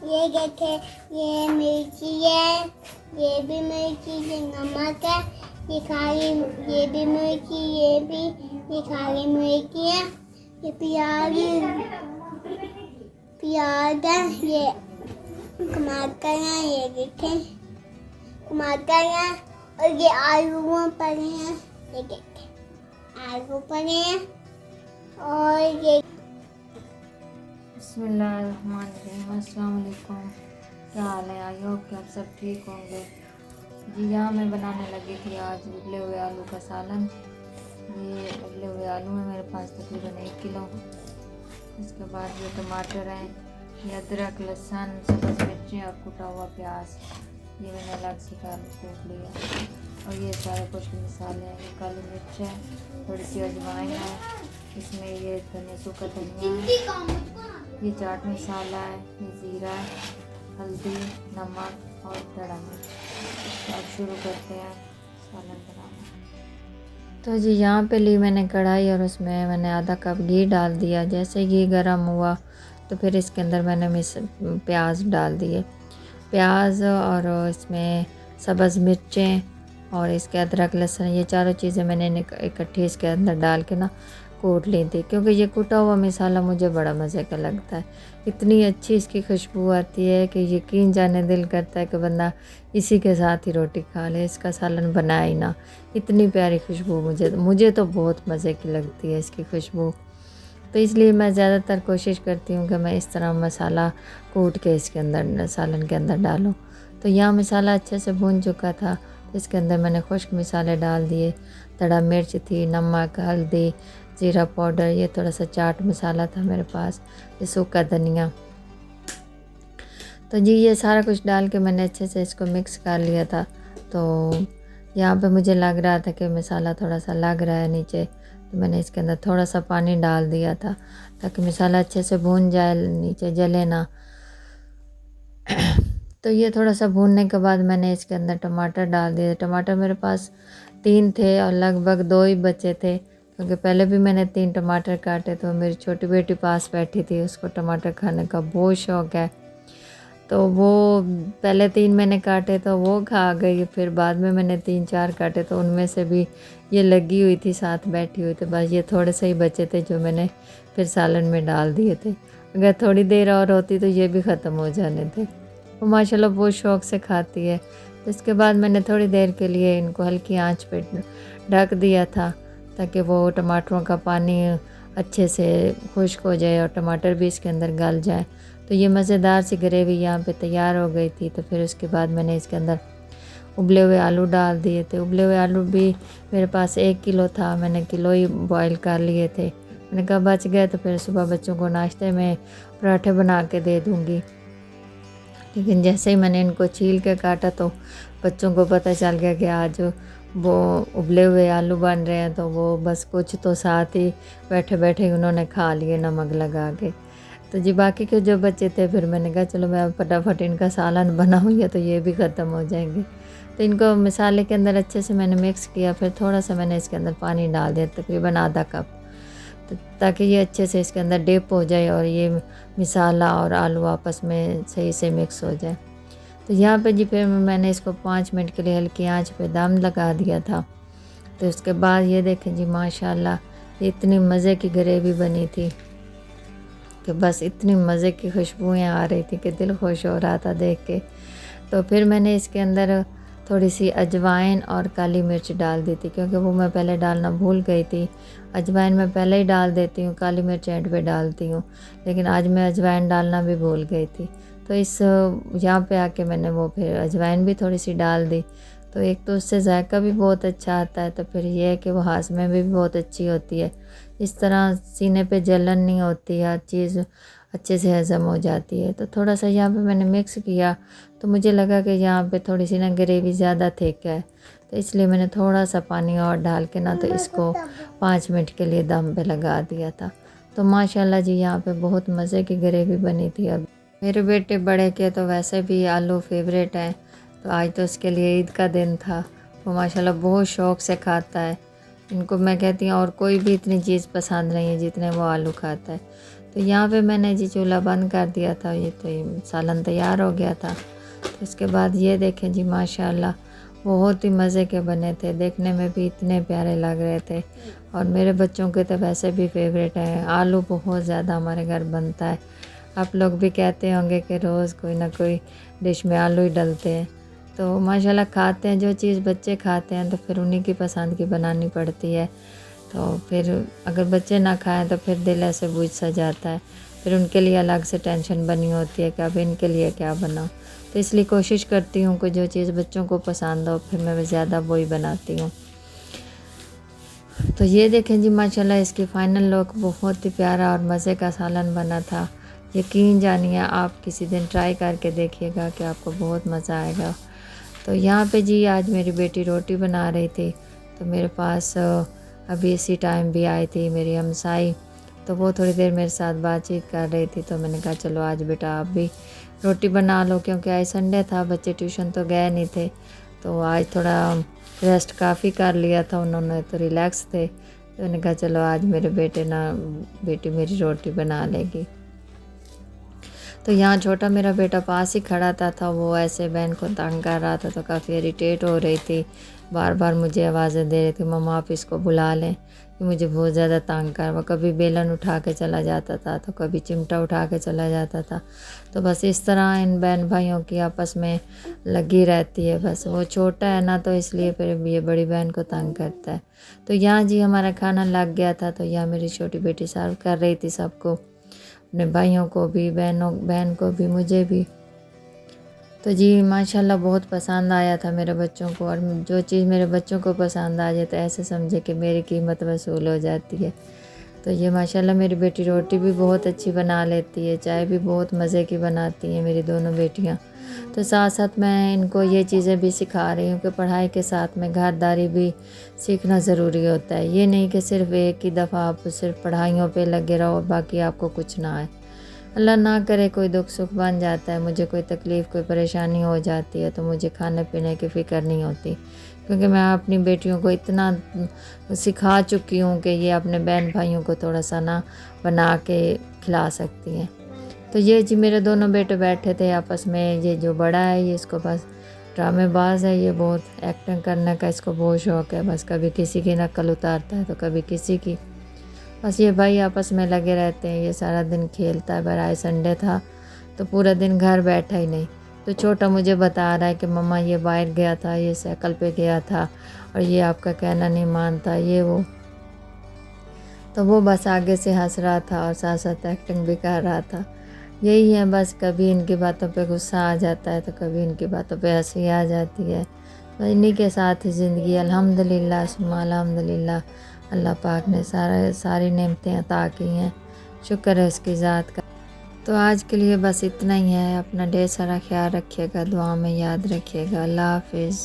ये देखे, ये मिर्ची है, ये भी मिर्ची, ये नमक है, ये भी मिर्ची, ये खाली मिर्ची है, ये प्याज है, ये टमाटर है, ये देखें टमाटर है, और ये आलू पड़े हैं, ये देखें आलू पड़े हैं, और ये बिस्मिल्लाहिर्रहमानिर्रहीम। अस्सलाम वालेकुम। क्या हाल है? आई होप कि आप सब ठीक होंगे। जी यहाँ मैं बनाने लगी थी आज उबले हुए आलू का सालन। ये उबले हुए आलू हैं मेरे पास तकरीबन 1 किलो। इसके बाद ये टमाटर हैं, ये अदरक, लहसुन, सब्ज़ मिर्चें और कुटा हुआ प्याज, ये मैंने अलग से कूट लिया। और ये सारे कुछ मसाले हैं, ये काली मिर्च है, थोड़ी सी अजवाइन है, इसमें ये धनिया, सूखा धनिया है, ये चाट मसाला है, ये ज़ीरा है, हल्दी, नमक और दड़ा मिर्च। तो अब शुरू करते हैं सालन बनाना। तो जी यहाँ पे ली मैंने कढ़ाई और उसमें मैंने आधा कप घी डाल दिया। जैसे घी गर्म हुआ तो फिर इसके अंदर मैंने प्याज डाल दिए, प्याज और इसमें सब्ज़ मिर्चें और इसके अदरक, लहसुन, ये चारों चीज़ें मैंने इकट्ठी इसके अंदर डाल के ना कूट ली थी। क्योंकि ये कूटा हुआ मसाला मुझे बड़ा मज़े का लगता है। इतनी अच्छी इसकी खुशबू आती है कि यकीन जाने दिल करता है कि बंदा इसी के साथ ही रोटी खा ले, इसका सालन बनाए ही ना। इतनी प्यारी खुशबू मुझे तो बहुत मज़े की लगती है इसकी खुशबू। तो इसलिए मैं ज़्यादातर कोशिश करती हूँ कि मैं इस तरह मसाला कूट के इसके अंदर सालन के अंदर डालूँ। तो यहाँ मसाला अच्छे से भून चुका था, तो इसके अंदर मैंने खुश्क मसाले डाल दिए। दड़ा मिर्च थी, नमक, हल्दी, ज़ीरा पाउडर, ये थोड़ा सा चाट मसाला था मेरे पास, ये सूखा धनिया। तो जी ये सारा कुछ डाल के मैंने अच्छे से इसको मिक्स कर लिया था। तो यहाँ पे मुझे लग रहा था कि मसाला थोड़ा सा लग रहा है नीचे, तो मैंने इसके अंदर थोड़ा सा पानी डाल दिया था ताकि मसाला अच्छे से भून जाए, नीचे जले ना। तो ये थोड़ा सा भूनने के बाद मैंने इसके अंदर टमाटर डाल दिए। टमाटर मेरे पास 3 थे और लगभग 2 ही बचे थे, क्योंकि पहले भी मैंने 3 टमाटर काटे। तो मेरी छोटी बेटी पास बैठी थी, उसको टमाटर खाने का बहुत शौक़ है, तो वो पहले 3 मैंने काटे तो वो खा गई। फिर बाद में मैंने 3-4 काटे तो उनमें से भी ये लगी हुई थी, साथ बैठी हुई थी। बस ये थोड़े से ही बचे थे जो मैंने फिर सालन में डाल दिए थे। अगर थोड़ी देर और होती तो ये भी ख़त्म हो जाने थे। वो माशाल्लाह बहुत शौक़ से खाती है। तो इसके बाद मैंने थोड़ी देर के लिए इनको हल्की आंच पे ढक दिया था ताकि वो टमाटरों का पानी अच्छे से खुश्क हो जाए और टमाटर भी इसके अंदर गल जाए। तो ये मज़ेदार सी ग्रेवी यहाँ पे तैयार हो गई थी। तो फिर उसके बाद मैंने इसके अंदर उबले हुए आलू डाल दिए थे। उबले हुए आलू भी मेरे पास 1 किलो था, मैंने किलो ही बॉईल कर लिए थे। मैंने कहा बच गए तो फिर सुबह बच्चों को नाश्ते में पराठे बना के दे दूँगी। लेकिन जैसे ही मैंने इनको छील के काटा तो बच्चों को पता चल गया कि आज वो उबले हुए आलू बन रहे हैं, तो वो बस कुछ तो साथ ही बैठे बैठे उन्होंने खा लिए नमक लगा के। तो जी बाकी के जो बच्चे थे फिर मैंने कहा चलो मैं फटाफट इनका सालन बनाऊँ, तो ये भी ख़त्म हो जाएंगे। तो इनको मसाले के अंदर अच्छे से मैंने मिक्स किया। फिर थोड़ा सा मैंने इसके अंदर पानी डाल दिया, तकरीबन आधा कप, तो ताकि ये अच्छे से इसके अंदर डिप हो जाए और ये मसाला और आलू आपस में सही से मिक्स हो जाए। तो यहाँ पे जी फिर मैंने इसको 5 मिनट के लिए हल्की आंच पे दम लगा दिया था। तो उसके बाद ये देखें जी माशाल्लाह इतनी मज़े की ग्रेवी बनी थी कि बस इतनी मज़े की खुशबुएँ आ रही थी कि दिल खुश हो रहा था देख के। तो फिर मैंने इसके अंदर थोड़ी सी अजवाइन और काली मिर्च डाल दी थी, क्योंकि वो मैं पहले डालना भूल गई थी। अजवाइन मैं पहले ही डाल देती हूँ, काली मिर्च एंड पे डालती हूँ, लेकिन आज मैं अजवाइन डालना भी भूल गई थी। तो यहाँ पे आके मैंने वो फिर अजवाइन भी थोड़ी सी डाल दी। तो एक तो उससे जायका भी बहुत अच्छा आता है, तो फिर ये है कि वो हाज़मे में भी बहुत अच्छी होती है। इस तरह सीने पे जलन नहीं होती, हर चीज़ अच्छे से हज़म हो जाती है। तो थोड़ा सा यहाँ पे मैंने मिक्स किया, तो मुझे लगा कि यहाँ पे थोड़ी सी ना ग्रेवी ज़्यादा थिक है, तो इसलिए मैंने थोड़ा सा पानी और डाल के ना तो इसको 5 मिनट के लिए दम पे लगा दिया था। तो माशाल्लाह जी यहाँ पे बहुत मज़े की ग्रेवी बनी थी। और मेरे बेटे बड़े के तो वैसे भी आलू फेवरेट हैं, तो आज तो उसके लिए ईद का दिन था। वो माशाल्लाह बहुत शौक़ से खाता है। इनको मैं कहती हूँ और कोई भी इतनी चीज़ पसंद नहीं है जितने वो आलू खाता है। तो यहाँ पे मैंने जी चूल्हा बंद कर दिया था। ये तो ये सालन तैयार हो गया था। तो इसके बाद ये देखें जी माशाल्लाह बहुत ही मज़े के बने थे, देखने में भी इतने प्यारे लग रहे थे। और मेरे बच्चों के तो वैसे भी फेवरेट है। आलू बहुत ज़्यादा हमारे घर बनता है। आप लोग भी कहते होंगे कि रोज़ कोई ना कोई डिश में आलू ही डलते हैं। तो माशाल्लाह खाते हैं, जो चीज़ बच्चे खाते हैं तो फिर उन्हीं की पसंद की बनानी पड़ती है। तो फिर अगर बच्चे ना खाएं तो फिर दिल ऐसे बुझ सा जाता है। फिर उनके लिए अलग से टेंशन बनी होती है कि अब इनके लिए क्या बनाऊं। तो इसलिए कोशिश करती हूँ कि जो चीज़ बच्चों को पसंद हो फिर मैं ज़्यादा वही बनाती हूँ। तो ये देखें जी माशाल्लाह इसकी फ़ाइनल लुक बहुत ही प्यारा और मज़े का सालन बना था। यकीन जानिए आप किसी दिन ट्राई करके देखिएगा कि आपको बहुत मज़ा आएगा। तो यहाँ पे जी आज मेरी बेटी रोटी बना रही थी, तो मेरे पास अभी इसी टाइम भी आई थी मेरी हमसाई। तो वो थोड़ी देर मेरे साथ बातचीत कर रही थी। तो मैंने कहा चलो आज बेटा आप भी रोटी बना लो, क्योंकि आज संडे था, बच्चे ट्यूशन तो गए नहीं थे। तो आज थोड़ा रेस्ट काफ़ी कर लिया था उन्होंने, तो रिलैक्स थे। तो मैंने कहा चलो आज मेरे बेटी मेरी रोटी बना लेगी। तो यहाँ छोटा मेरा बेटा पास ही खड़ा था वो ऐसे बहन को तंग कर रहा था, तो काफ़ी इरिटेट हो रही थी। बार बार मुझे आवाज़ें दे रही थी, मम्मा आप इसको बुला लें, कि मुझे बहुत ज़्यादा तंग कर। वो कभी बेलन उठा के चला जाता था, तो कभी चिमटा उठा के चला जाता था। तो बस इस तरह इन बहन भाइयों की आपस में लगी रहती है। बस वो छोटा है ना, तो इसलिए फिर ये बड़ी बहन को तंग करता है। तो यहाँ जी हमारा खाना लग गया था। तो यहाँ मेरी छोटी बेटी सर्व कर रही थी सबको, अपने भाइयों को भी, बहन को भी, मुझे भी। तो जी माशाल्लाह बहुत पसंद आया था मेरे बच्चों को। और जो चीज़ मेरे बच्चों को पसंद आ जाए तो ऐसे समझे कि मेरी कीमत वसूल हो जाती है। तो ये माशाल्लाह मेरी बेटी रोटी भी बहुत अच्छी बना लेती है, चाय भी बहुत मज़े की बनाती हैं मेरी दोनों बेटियाँ। तो साथ साथ मैं इनको ये चीज़ें भी सिखा रही हूँ कि पढ़ाई के साथ में घरदारी भी सीखना ज़रूरी होता है। ये नहीं कि सिर्फ़ एक ही दफ़ा आप सिर्फ पढ़ाइयों पे लगे रहो, बाकी आपको कुछ ना आए। अल्लाह ना करे कोई दुख सुख बन जाता है, मुझे कोई तकलीफ़ कोई परेशानी हो जाती है, तो मुझे खाने पीने की फ़िक्र नहीं होती, क्योंकि मैं अपनी बेटियों को इतना सिखा चुकी हूँ कि ये अपने बहन भाइयों को थोड़ा सा ना बना के खिला सकती हैं। तो ये जी मेरे दोनों बेटे बैठे थे आपस में। ये जो बड़ा है ये इसको बस ड्रामेबाज है, ये बहुत एक्टिंग करने का इसको बहुत शौक़ है। बस कभी किसी की नकल उतारता है तो कभी किसी की। बस ये भाई आपस में लगे रहते हैं, ये सारा दिन खेलता है। आज संडे था तो पूरा दिन घर बैठा ही नहीं। तो छोटा मुझे बता रहा है कि मम्मा ये बाहर गया था, ये साइकिल पे गया था, और ये आपका कहना नहीं मानता, ये वो। तो वो बस आगे से हंस रहा था और साथ साथ एक्टिंग भी कर रहा था। यही है बस, कभी इनकी बातों पे गुस्सा आ जाता है तो कभी इनकी बातों पे हंसी आ जाती है। तो इन्हीं के साथ ही ज़िंदगी अल्हम्दुलिल्लाह सुम्मा अल्हम्दुलिल्लाह। अल्लाह पाक ने सारी नेमतें अता की हैं, शुक्र है उसकी ज़ात का। तो आज के लिए बस इतना ही है। अपना ढेर सारा ख्याल रखिएगा, दुआ में याद रखिएगा। अल्लाह हाफिज़।